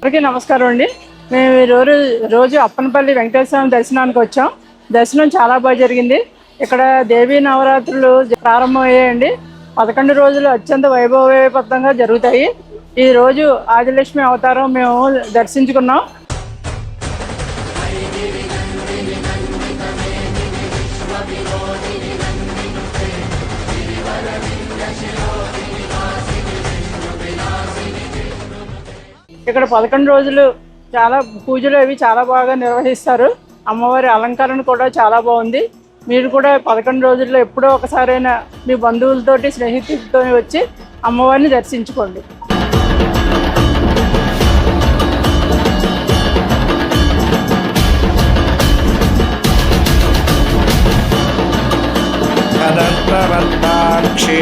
అందరికీ నమస్కారం అండి. మేము రోజు అప్పనపల్లి వెంకటేశ్వర స్వామి దర్శనానికి వచ్చాం. దర్శనం చాలా బాగా జరిగింది. ఇక్కడ దేవీ నవరాత్రులు ప్రారంభమయ్యాయండి. 11 రోజులు అత్యంత వైభవోపేతంగా జరుగుతాయి. ఈ రోజు ఆదిలక్ష్మి అవతారం మేము దర్శించుకున్నాం. ఇక్కడ 11 రోజులు చాలా పూజలు అవి చాలా బాగా నిర్వహిస్తారు. అమ్మవారి అలంకరణ కూడా చాలా బాగుంది. మీరు కూడా 11 రోజుల్లో ఎప్పుడో ఒకసారైనా మీ బంధువులతోటి స్నేహితులతో వచ్చి అమ్మవారిని దర్శించుకోండి. ప్రవర్తాక్షి